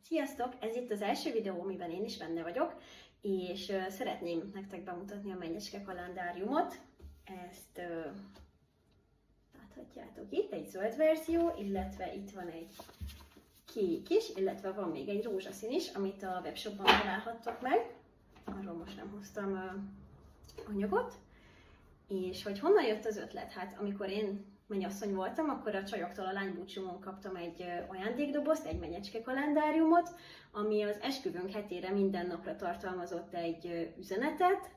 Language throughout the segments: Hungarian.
Sziasztok! Ez itt az első videó, amiben én is benne vagyok, és szeretném nektek bemutatni a Menyecske kalendáriumot. Ezt láthatjátok itt, egy zöld verzió, illetve itt van egy kék is, illetve van még egy rózsaszín is, amit a webshopban találhattok meg. Arról most nem hoztam anyagot. És hogy honnan jött az ötlet? Hát amikor én mennyasszony voltam, akkor a csajoktól a lánybúcsúmon kaptam egy ajándékdobozt, egy Menyecske kalendáriumot, ami az esküvőnk hetére minden napra tartalmazott egy üzenetet,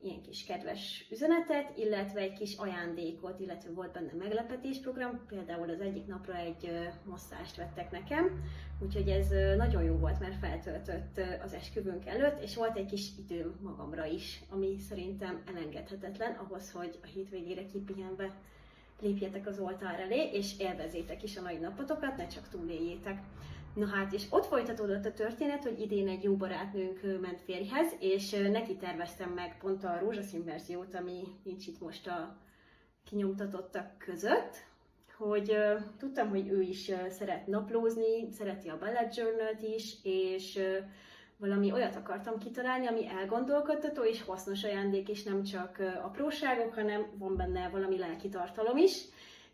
ilyen kis kedves üzenetet, illetve egy kis ajándékot, illetve volt benne meglepetésprogram, például az egyik napra egy masszást vettek nekem, úgyhogy ez nagyon jó volt, mert feltöltött az esküvőnk előtt, és volt egy kis időm magamra is, ami szerintem elengedhetetlen ahhoz, hogy a hétvégére kipihenve lépjetek az oltár elé, és élvezzétek is a nagy napotokat, ne csak túléljétek. Na hát, és ott folytatódott a történet, hogy idén egy jó barátnőnk ment férjhez, és neki terveztem meg pont a rózsaszín verziót, ami nincs itt most a kinyomtatottak között, hogy tudtam, hogy ő is szeret naplózni, szereti a bullet journalt is, és valami olyat akartam kitalálni, ami elgondolkodtató és hasznos ajándék, és nem csak apróságok, hanem van benne valami lelki tartalom is.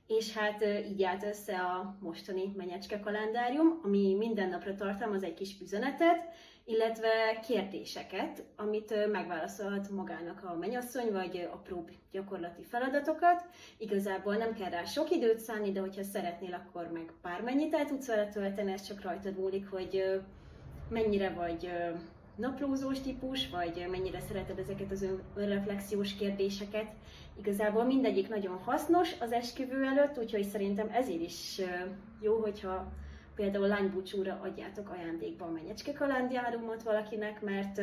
És hát így állt össze a mostani Menyecske kalendárium, ami minden napra tartalmaz egy kis üzenetet, illetve kérdéseket, amit megválaszolhat magának a mennyasszony, vagy apróbb gyakorlati feladatokat. Igazából nem kell rá sok időt szánni, de hogyha szeretnél, akkor meg bármennyit el tudsz vele tölteni, ez csak rajtad múlik, hogy mennyire vagy naplózós típus, vagy mennyire szereted ezeket az önreflexiós kérdéseket. Igazából mindegyik nagyon hasznos az esküvő előtt, úgyhogy szerintem ezért is jó, hogyha például lánybúcsúra adjátok ajándékba a Menyecske kalendáriumot valakinek, mert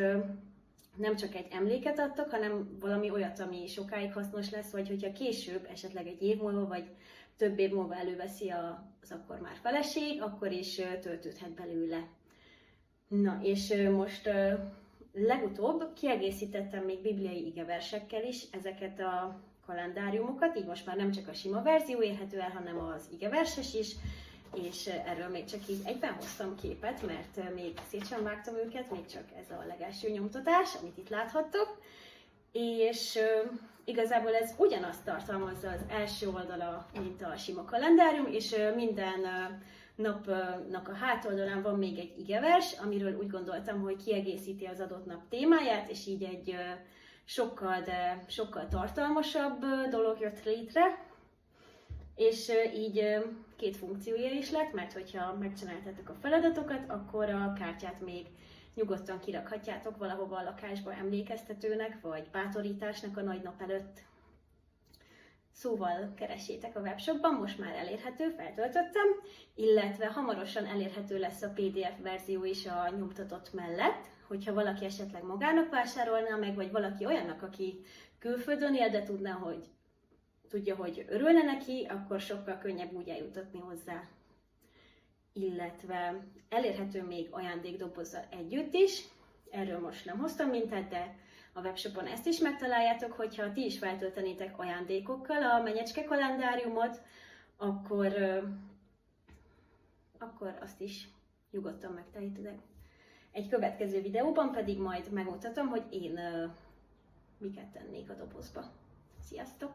nem csak egy emléket adtok, hanem valami olyat, ami sokáig hasznos lesz, vagy hogyha később, esetleg egy év múlva, vagy több év múlva előveszi az akkor már feleség, akkor is töltődhet belőle. Na, és most legutóbb kiegészítettem még bibliai igeversekkel is ezeket a kalendáriumokat, így most már nem csak a sima verzió érhető el, hanem az igeverses is, és erről még csak így egyben hoztam képet, mert még szét sem vágtam őket, még csak ez a legelső nyomtatás, amit itt láthattok. És igazából ez ugyanazt tartalmazza az első oldala, mint a sima kalendárium, és minden napnak a hátoldalán van még egy igevers, amiről úgy gondoltam, hogy kiegészíti az adott nap témáját, és így egy sokkal tartalmasabb dolog jött létre. És így két funkciója is lett, mert hogyha megcsináltátok a feladatokat, akkor a kártyát még nyugodtan kirakhatjátok valahova a lakásba emlékeztetőnek, vagy bátorításnak a nagy nap előtt. Szóval keressétek a webshopban, most már elérhető, feltöltöttem, illetve hamarosan elérhető lesz a PDF verzió is a nyomtatott mellett, hogyha valaki esetleg magának vásárolná meg, vagy valaki olyannak, aki külföldön él, de tudja, hogy örülne neki, akkor sokkal könnyebb úgy eljutatni hozzá. Illetve elérhető még ajándékdobozzal együtt is, erről most nem hoztam mintát, de a webshopon ezt is megtaláljátok, hogyha ti is feltöltenétek ajándékokkal a Menyecske kalendáriumot, akkor azt is nyugodtan megtehetitek. Egy következő videóban pedig majd megmutatom, hogy én miket tennék a dobozba. Sziasztok!